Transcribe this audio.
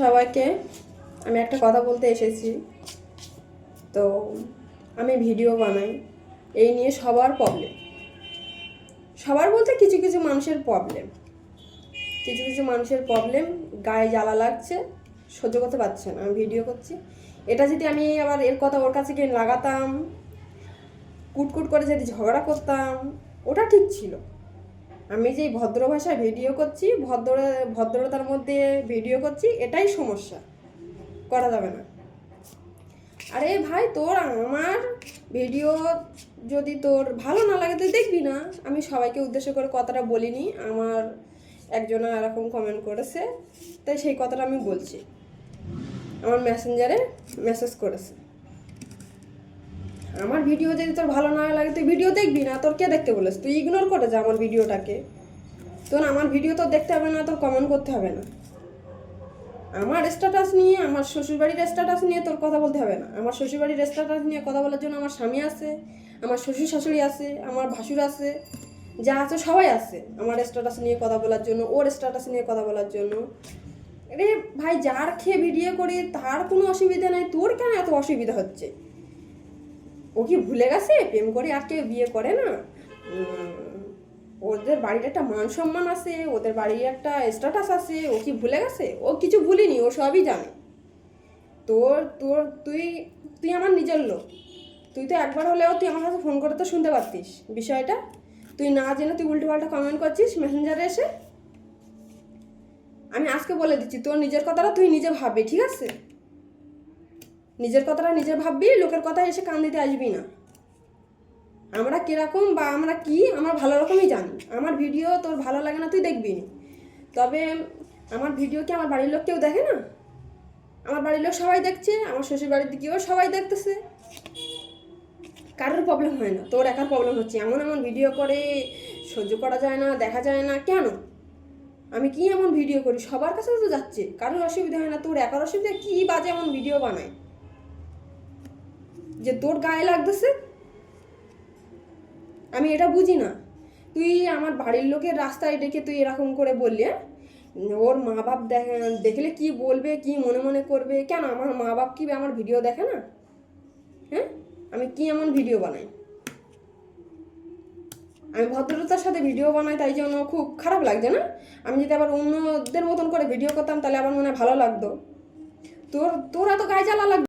সবাইকে আমি একটা কথা বলতে এসেছি। তো আমি ভিডিও বানাই, এই নিয়ে সবার প্রবলেম। সবার বলতে কিছু কিছু মানুষের প্রবলেম, গায়ে জ্বালা লাগছে, সহ্য করতে পারছে না। আমি ভিডিও করছি, এটা যদি আমি আবার এর কথা ওর কাছে গিয়ে লাগাতাম, কুটকুট করে যদি ঝগড়া করতাম, ওটা ঠিক ছিল। আমি যেই ভদ্র ভাষায় ভিডিও করছি, ভদ্রতার মধ্যে ভিডিও করছি, এটাই সমস্যা, করা যাবে না। আরে ভাই, তোর আমার ভিডিও যদি তোর ভালো না লাগে তুই দেখবি না। আমি সবাইকে উদ্দেশ্য করে কথাটা বলিনি, আমার একজনা এরকম কমেন্ট করেছে, তাই সেই কথাটা আমি বলছি। আমার মেসেঞ্জারে মেসেজ করেছে, আমার ভিডিও যদি তোর ভালো না লাগে তুই ভিডিও দেখবি না। তোর কে দেখতে বলেছে? তুই ইগনোর করে যা আমার ভিডিওটাকে। তোর আমার ভিডিও তো দেখতে হবে না, তোর কমেন্ট করতে হবে না। আমার স্ট্যাটাস নিয়ে, আমার শ্বশুরবাড়ির স্ট্যাটাস নিয়ে তোর কথা বলতে হবে না। আমার শ্বশুরবাড়ির স্ট্যাটাস নিয়ে কথা বলার জন্য আমার স্বামী আছে, আমার শ্বশুর শাশুড়ি আছে, আমার ভাসুর আছে, যা আছে সবাই আছে আমার স্ট্যাটাস নিয়ে কথা বলার জন্য, ওর স্ট্যাটাস নিয়ে কথা বলার জন্য। রে ভাই, যার খেয়ে ভিডিও করি তার কোনো অসুবিধা নাই, তোর কেন এত অসুবিধা হচ্ছে? ও কি ভুলে গেছে প্রেম করে আর কেউ বিয়ে করে না? ওদের বাড়ির একটা মান সম্মান আছে, ওদের বাড়ির একটা স্ট্যাটাস আছে। ও কি ভুলে গেছে? ও কিছু ভুলিনি, ও সবই জানে। তোর তোর তুই তুই আমার নিজের লোক। তুই তো একবার হলেও তুই আমার কাছে ফোন করে তো শুনতে পারতিস বিষয়টা। তুই না জেনে তুই উল্টো পাল্টা কমেন্ট করছিস মেসেঞ্জারে এসে। আমি আজকে বলে দিচ্ছি, তোর নিজের কথাটা তুই নিজে ভাববি, ঠিক আছে? নিজের কথাটা নিজে ভাববি, লোকের কথা এসে কান দিতে আসবি না। আমরা কীরকম বা আমরা কি, আমার ভালো রকমই জানি। আমার ভিডিও তোর ভালো লাগে না তুই দেখবি না। তবে আমার ভিডিও কি আমার বাড়ির লোক কেউ দেখে না? আমার বাড়ির লোক সবাই দেখছে, আমার শ্বশুর বাড়ির দিকেও সবাই দেখতেছে। কারোর প্রবলেম হয় না, তোর একার প্রবলেম হচ্ছে। এমন এমন ভিডিও করে, সহ্য করা যায় না, দেখা যায় না কেন? আমি কি এমন ভিডিও করি, সবার কাছে তো যাচ্ছে, কারোর অসুবিধা হয় না, তোর একার অসুবিধা? কি বাজে এমন ভিডিও বানায় যে তোর গায়ে লাগতেছে? আমি এটা বুঝি না। তুই আমার বাড়ির লোকের রাস্তায় ডেকে তুই এরকম করে বললি, হ্যাঁ? ওর মা বাপ দেখলে কি বলবে, কি মনে মনে করবে? কেন আমার মা বাপ কি আমার ভিডিও দেখে না? হ্যাঁ, আমি কি এমন ভিডিও বানাই? আমি ভদ্রতার সাথে ভিডিও বানাই, তাই জন্য খুব খারাপ লাগছে না? আমি যদি আবার অন্যদের মতন করে ভিডিও করতাম তাহলে আবার মনে হয় ভালো লাগতো। তোর তোর এত গায়ে জ্বালা লাগবে?